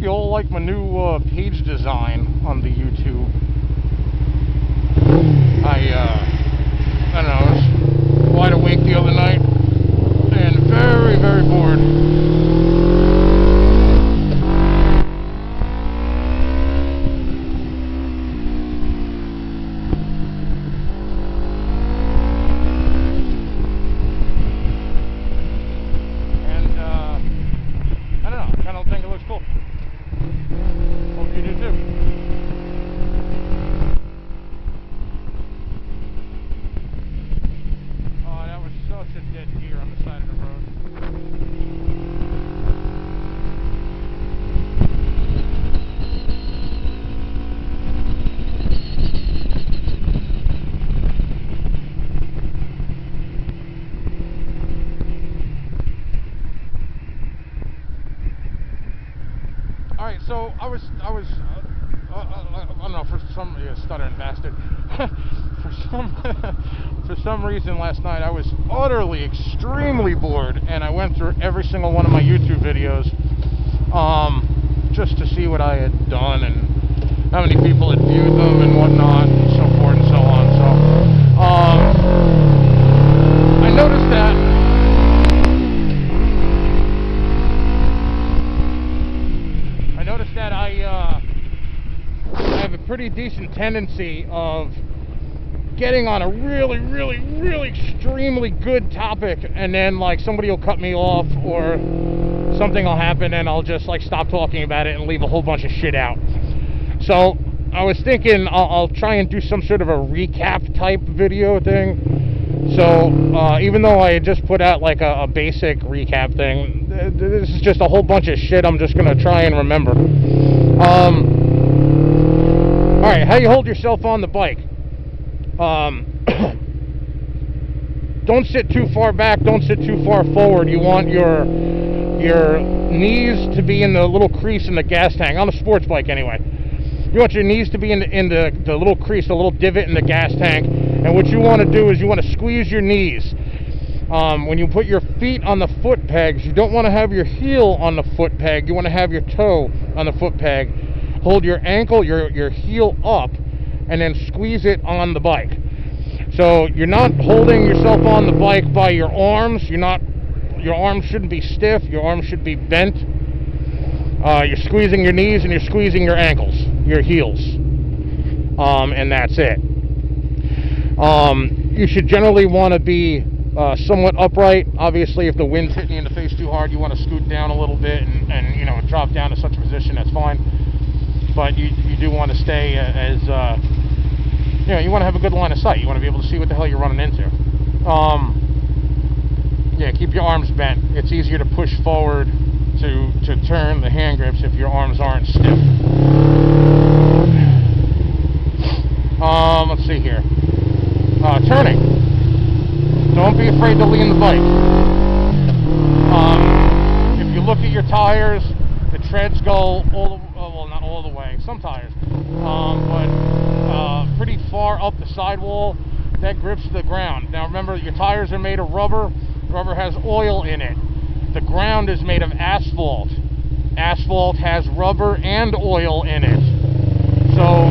you all like my new page design on the YouTube. I don't know, I was wide awake the other night and very, very bored. Alright, so I was I don't know, for some stuttering bastard. for some reason last night I was utterly, extremely bored, and I went through every single one of my YouTube videos, just to see what I had done and how many people had viewed them and whatnot, and so forth and so on. So, I noticed that. I have a pretty decent tendency of getting on a really extremely good topic, and then like somebody will cut me off or something will happen and I'll just like stop talking about it and leave a whole bunch of shit out. So I was thinking I'll try and do some sort of a recap type video thing. So even though I had just put out like a basic recap thing, this is just a whole bunch of shit I'm just gonna try and remember. Alright, how you hold yourself on the bike. Don't sit too far back, don't sit too far forward. You want your knees to be in the little crease in the gas tank, on a sports bike anyway. You want your knees to be in the little crease, the little divot in the gas tank, and what you want to do is you want to squeeze your knees. When you put your feet on the foot pegs, you don't want to have your heel on the foot peg, you want to have your toe on the foot peg. Hold your ankle, your heel up, and then squeeze it on the bike. So you're not holding yourself on the bike by your arms. Your arms shouldn't be stiff. Your arms should be bent. You're squeezing your knees and you're squeezing your ankles, your heels, and that's it. You should generally want to be somewhat upright. Obviously, if the wind's hitting you in the face too hard, you want to scoot down a little bit and you know, drop down to such a position. That's fine. But you do want to stay as, you know, you want to have a good line of sight. You want to be able to see what the hell you're running into. Yeah, keep your arms bent. It's easier to push forward to turn the hand grips if your arms aren't stiff. Let's see here. Turning. Don't be afraid to lean the bike. If you look at your tires, the treads go all the, well, not all the way, some tires, but pretty far up the sidewall. That grips the ground. Now remember, your tires are made of rubber. Rubber has oil in it. The ground is made of asphalt. Asphalt has rubber and oil in it. So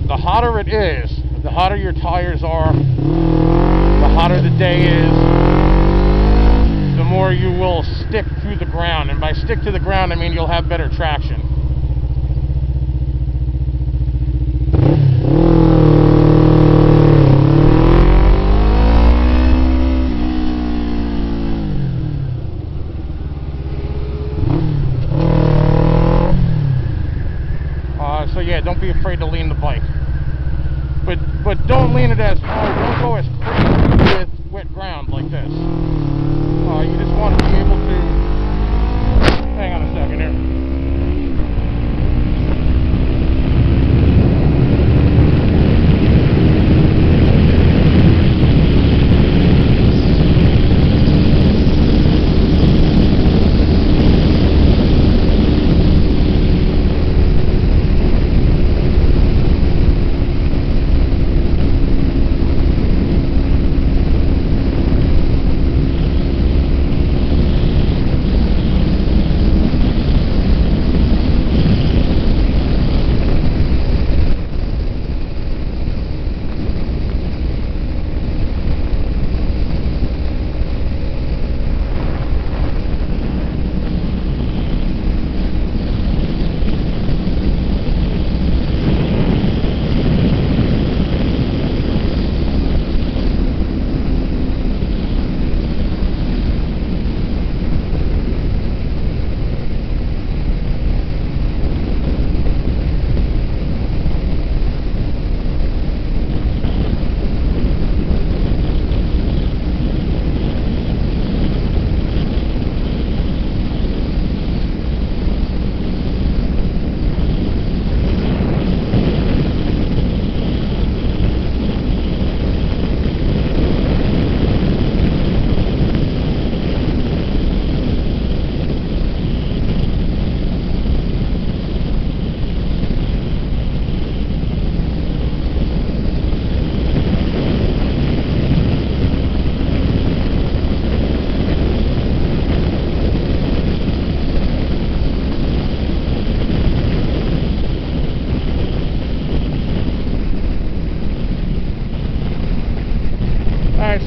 the hotter it is, the hotter your tires are, the hotter the day is, the more you will stick to the ground. And by stick to the ground, I mean you'll have better traction. So yeah, don't be afraid to lean the bike. But don't lean it as hard. Don't go as crazy with wet ground like this. You just want to be able to... Hang on a second here.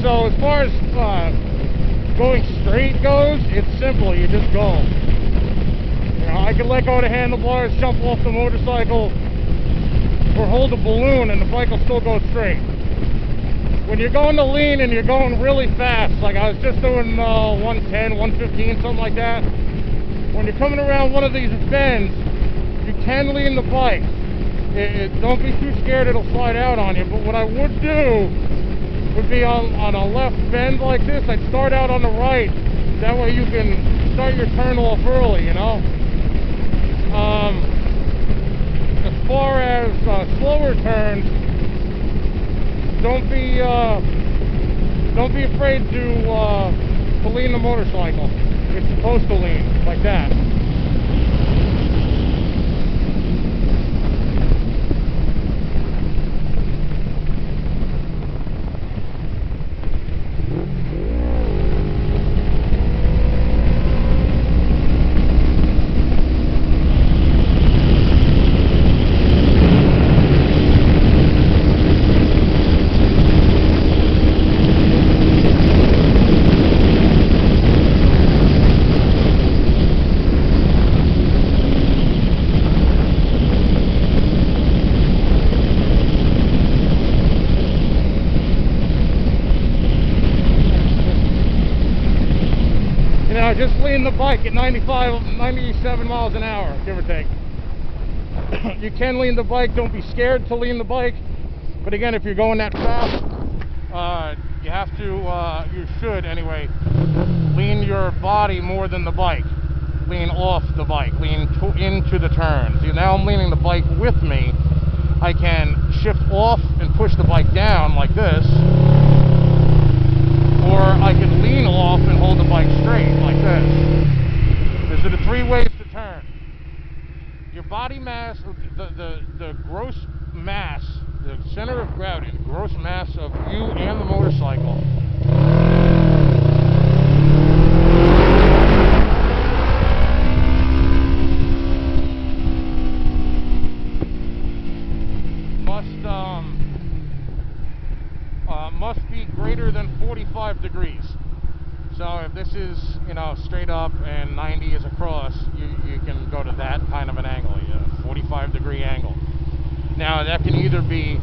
so as far as going straight goes, it's simple. You just go. You know, I can let go of the handlebars, jump off the motorcycle, or hold a balloon, and the bike will still go straight. When you're going to lean and you're going really fast, like I was just doing 110, 115, something like that. When you're coming around one of these bends, you can lean the bike. Don't be too scared it'll slide out on you. But what I would do would be on a left bend like this, I'd start out on the right. That way you can start your turn off early, you know. As far as slower turns, don't be afraid to lean the motorcycle. It's supposed to lean like that. Just lean the bike at 97 miles an hour, give or take. You can lean the bike, don't be scared to lean the bike. But again, if you're going that fast, you have to, you should anyway, lean your body more than the bike. Lean off the bike, lean into the turns. Now I'm leaning the bike with me. I can shift off and push the bike down like this. Or I can lean off and hold the bike straight like this. These are the three ways to turn. Your body mass, the gross mass, the center of gravity, the gross mass of you and the motorcycle must be greater than 45 degrees. So if this is, you know, straight up and 90 is across, you can go to that kind of an angle, 45 degree angle. Now that can either be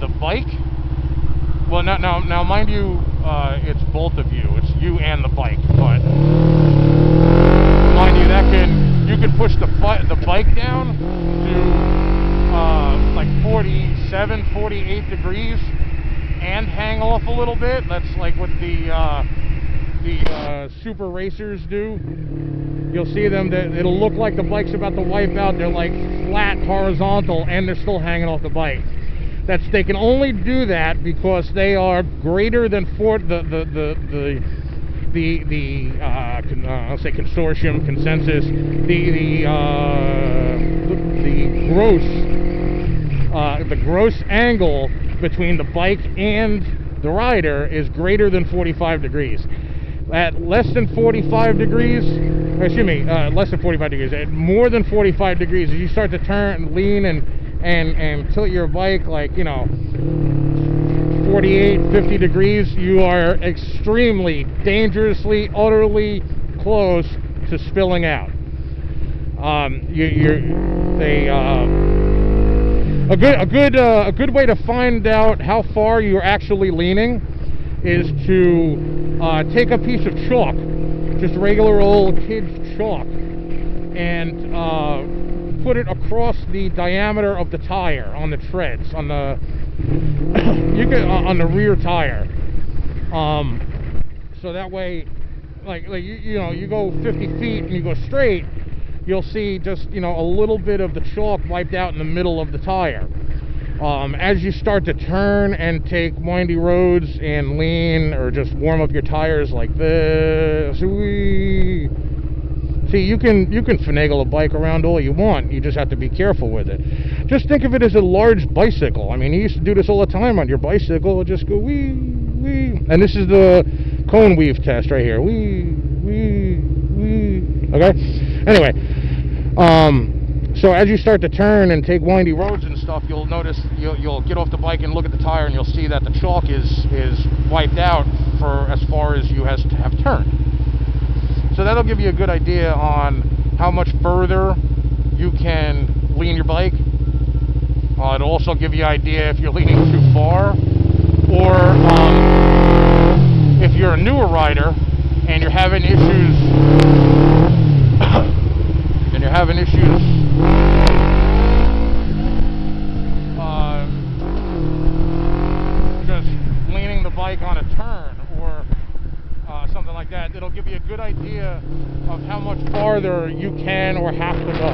the bike, well now mind you, it's both of you, it's you and the bike, but mind you, you can push the bike down to like 47, 48 degrees and hang off a little bit. That's like what the super racers do. You'll see them, it'll look like the bike's about to wipe out. They're like flat, horizontal, and they're still hanging off the bike. They can only do that because they are greater than I'll say consortium, consensus, the gross angle between the bike and the rider is greater than 45 degrees. At less than 45 degrees, less than 45 degrees, at more than 45 degrees, as you start to turn, lean, and tilt your bike, like, 48, 50 degrees, you are extremely, dangerously, utterly close to spilling out. A good way to find out how far you're actually leaning is to take a piece of chalk, just regular old kid's chalk, and put it across the diameter of the tire on the treads, on the on the rear tire. So that way, like you go 50 feet and you go straight, you'll see just a little bit of the chalk wiped out in the middle of the tire. As you start to turn and take windy roads and lean, or just warm up your tires like this, see, you can finagle a bike around all you want. You just have to be careful with it. Just think of it as a large bicycle. I mean, you used to do this all the time on your bicycle. Just go wee, wee. And this is the cone weave test right here. Wee, wee, wee. Okay? Anyway, so as you start to turn and take windy roads and stuff, you'll notice, you'll get off the bike and look at the tire, and you'll see that the chalk is wiped out far as you have turned. So that'll give you a good idea on how much further you can lean your bike. It'll also give you an idea if you're leaning too far, or if you're a newer rider and you're having issues just leaning the bike on a turn or something like that. It'll give you a good idea of how much farther you can or have to go.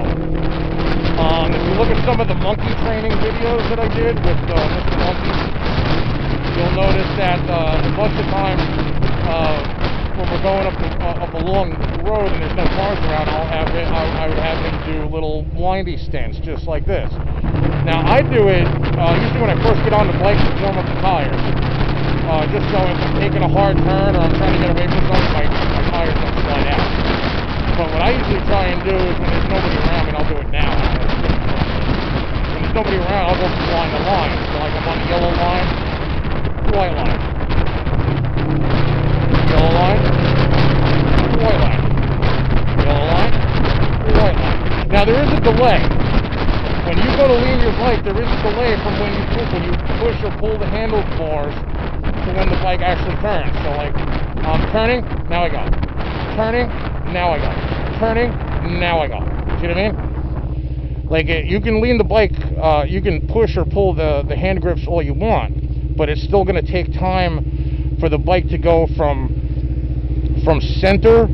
If you look at some of the monkey training videos that I did with Mr. Monkey, you'll notice that a bunch of times when we're going up a long road and there's no cars around, I would have him do little windy stints just like this. Now I do it usually when I first get on the bike to warm up the tires. Just so if I'm taking a hard turn or I'm trying to get away from something, my tires don't slide out. But what I usually try and do is when there's nobody around, and I'll do it now. When there's nobody around, I'll go from line to line. So like I'm on the yellow line, white line. Yellow line, white line. Yellow line, white line. Now there is a delay. When you go to lean your bike, there is a delay from when you push or pull the handlebars to when the bike actually turns. So like, I'm turning, now I go. Turning, now I go. Turning, now I go. See what I mean? Like, you can lean the bike, you can push or pull the hand grips all you want, but it's still going to take time for the bike to go from center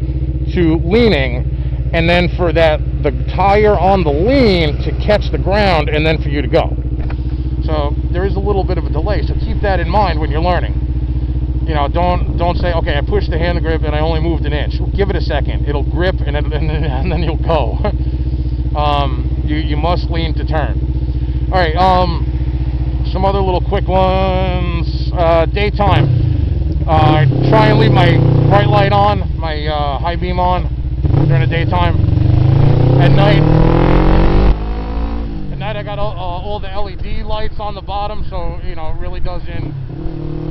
to leaning, and then for the tire on the lean to catch the ground, and then for you to go. So there is a little bit of a delay, so keep that in mind when you're learning. You know, don't say, okay, I pushed the hand grip and I only moved an inch. Give it a second. It'll grip and then you'll go. You must lean to turn. All right. Some other little quick ones. Daytime. Try and leave my bright light on, my high beam on during the daytime. At night I got all the LED lights on the bottom, so you know it really doesn't.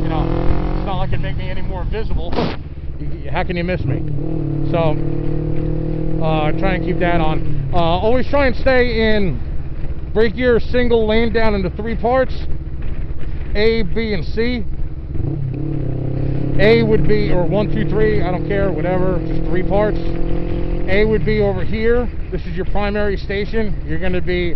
You know, it's not like it make me any more visible. How can you miss me? So try and keep that on. Always try and stay in brake gear single lane down into 3 parts: A, B, and C. A would be, or 1, 2, 3, I don't care, whatever, just 3 parts. A would be over here. This is your primary station. You're going to be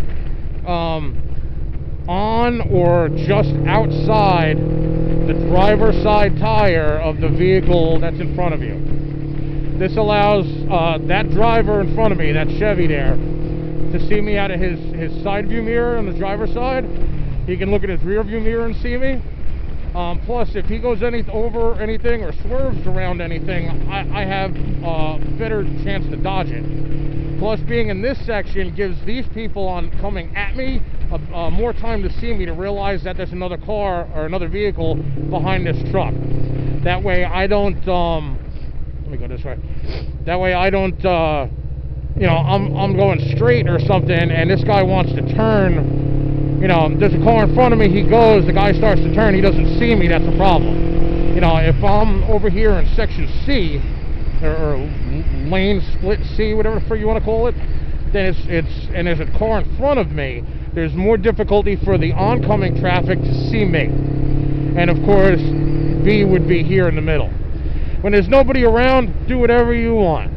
on or just outside the driver's side tire of the vehicle that's in front of you. This allows that driver in front of me, that Chevy there, to see me out of his side view mirror on the driver's side. He can look at his rear view mirror and see me. Plus, if he goes over anything or swerves around anything, I have a better chance to dodge it. Plus, being in this section gives these people coming at me more time to see me, to realize that there's another car or another vehicle behind this truck. That way I don't, let me go this way. That way I don't, you know, I'm going straight or something and this guy wants to turn. You know, there's a car in front of me, he goes, the guy starts to turn, he doesn't see me, that's a problem. You know, if I'm over here in section C, or lane split C, whatever you want to call it, then and there's a car in front of me, there's more difficulty for the oncoming traffic to see me. And of course, B would be here in the middle. When there's nobody around, do whatever you want.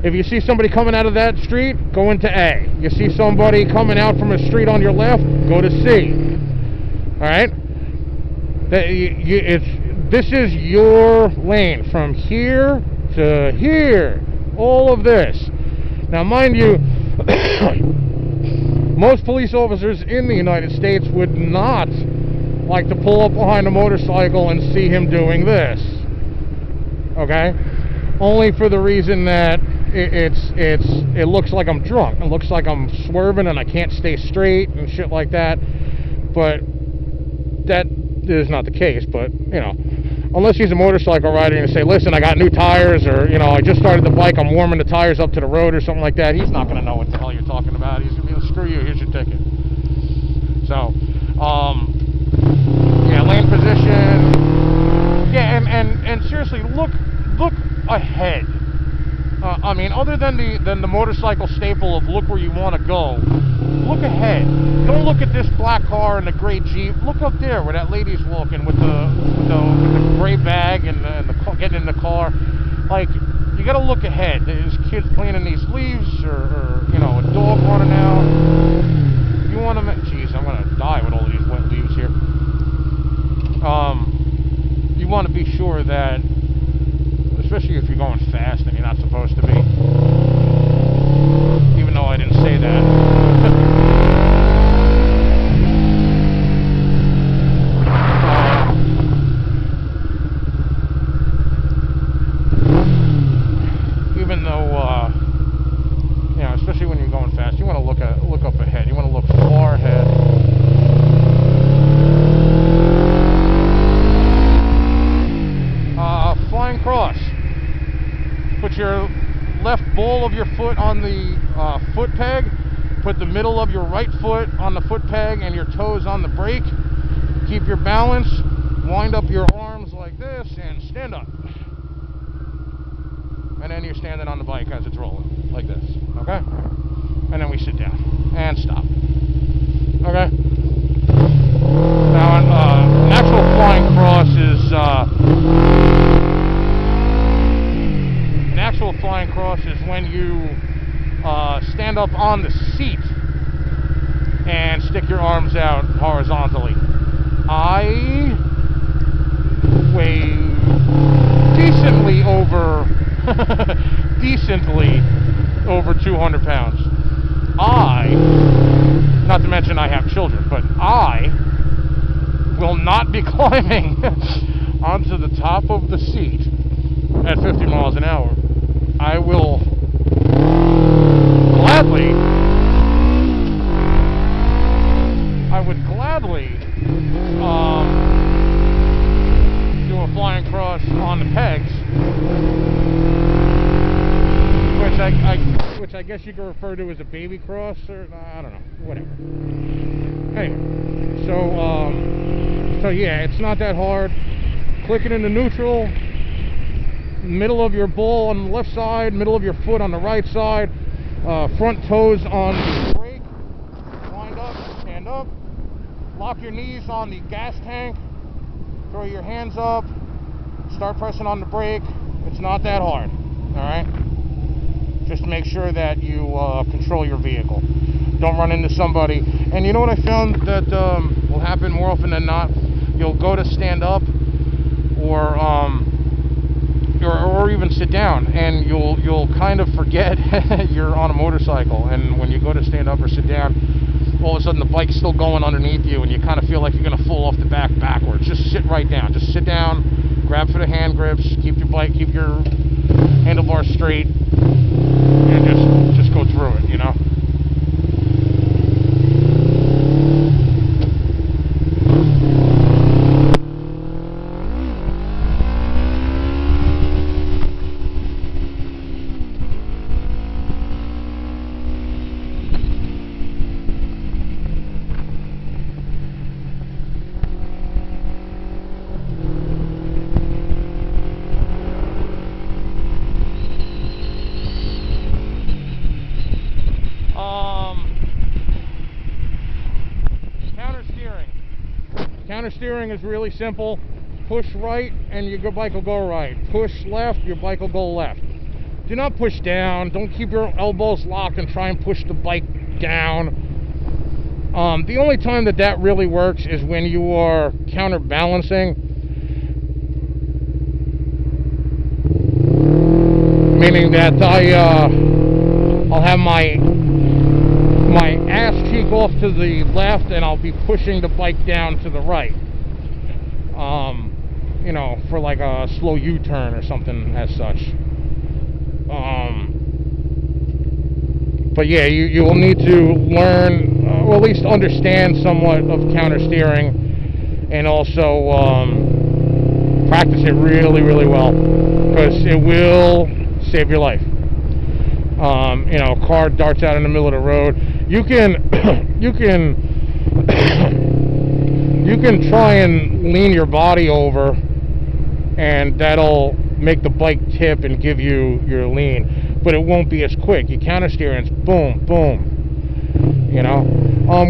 If you see somebody coming out of that street, go into A. You see somebody coming out from a street on your left, go to C. Alright? This is your lane from here to here. All of this. Now, mind you, most police officers in the United States would not like to pull up behind a motorcycle and see him doing this. Okay? Only for the reason that it looks like I'm drunk. It looks like I'm swerving and I can't stay straight and shit like that. But that is not the case. But, you know, unless he's a motorcycle rider and say, listen, I got new tires, or, you know, I just started the bike, I'm warming the tires up to the road or something like that, he's not going to know what the hell you're talking about. He's going to be like, screw you, here's your ticket. So, yeah, lane position. Yeah, and and seriously, look ahead. I mean, other than the motorcycle staple of look where you want to go, look ahead. Don't look at this black car and the gray Jeep. Look up there where that lady's walking with the gray bag and getting in the car. Like, you got to look ahead. There's kids playing in these leaves, or you know, a dog running out. You want to? Jeez, I'm gonna die with all of these wet leaves here. You want to be sure that, especially if you're going fast and you're not supposed to be, even though I didn't say that. Even though, you know, especially when you're going fast, you want to look up ahead. You want to look far ahead. Flying cross. Put your left ball of your foot on the foot peg. Put the middle of your right foot on the foot peg and your toes on the brake. Keep your balance. Wind up your arms like this and stand up. And then you're standing on the bike as it's rolling, like this. Okay? And then we sit down and stop. Okay? Now, an actual flying cross is when you stand up on the seat and stick your arms out horizontally. I weigh decently over 200 pounds. Not to mention I have children, but I will not be climbing onto the top of the seat at 50 miles an hour. I will gladly do a flying cross on the pegs, which I guess you could refer to as a baby cross, or I don't know, whatever. Anyway, so yeah, it's not that hard. Click it into neutral, middle of your ball on the left side, middle of your foot on the right side, front toes on the brake, wind up, stand up, lock your knees on the gas tank, throw your hands up, start pressing on the brake. It's not that hard, alright? Just make sure that you control your vehicle. Don't run into somebody. And you know what I found that will happen more often than not? You'll go to stand up or even sit down, and you'll kind of forget you're on a motorcycle. And when you go to stand up or sit down, all of a sudden the bike's still going underneath you, and you kind of feel like you're going to fall off the back backwards. Just sit right down. Just sit down, grab for the hand grips, keep your handlebars straight, and just go through it, you know. Counter steering is really simple. Push right and your bike will go right. Push left, your bike will go left. Do not push down. Don't keep your elbows locked and try and push the bike down. The only time that really works is when you are counterbalancing. Meaning that I'll have my ass cheek off to the left and I'll be pushing the bike down to the right. You know, for like a slow U-turn or something as such. But yeah, you will need to learn, or at least understand somewhat of counter steering, and also practice it really, really well, because it will save your life. You know, a car darts out in the middle of the road. You can you can try and lean your body over and that'll make the bike tip and give you your lean, but it won't be as quick. You counter steer and it's boom, boom. You know,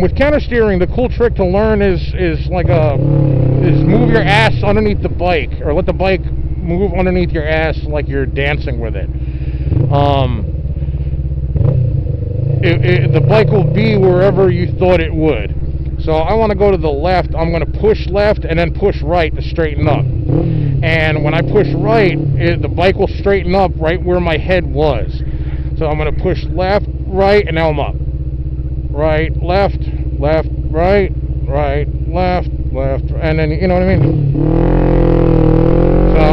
with counter steering, the cool trick to learn is move your ass underneath the bike, or let the bike move underneath your ass like you're dancing with it. The bike will be wherever you thought it would. So I want to go to the left. I'm going to push left and then push right to straighten up. And when I push right, the bike will straighten up right where my head was. So I'm going to push left, right, and now I'm up. Right, left, left, right, right, left, left, and then, you know what I mean? So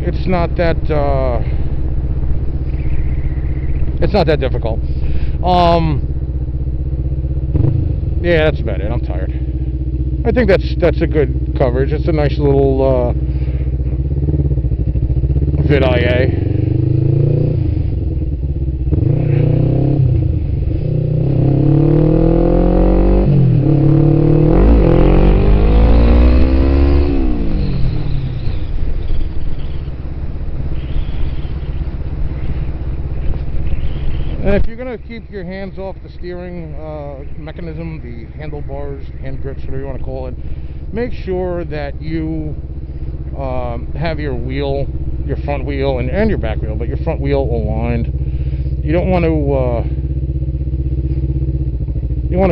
it's not that difficult. Yeah, that's about it. I'm tired. I think that's a good coverage. It's a nice little vid-IA. And if you're going to keep your hands off the steering mechanism, the handlebars, hand grips, whatever you want to call it, make sure that you have your wheel, your front wheel and your back wheel, but your front wheel aligned. You don't want to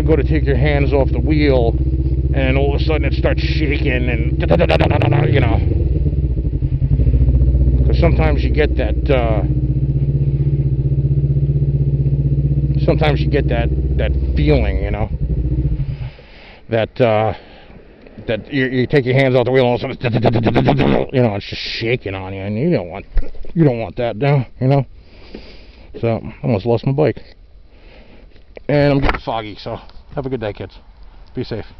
go to take your hands off the wheel and all of a sudden it starts shaking and you know, because sometimes you get that feeling, you know, that you take your hands off the wheel and all of a sudden, you know, it's just shaking on you, and you don't want that down, you know. So I almost lost my bike, and I'm getting foggy. So have a good day, kids. Be safe.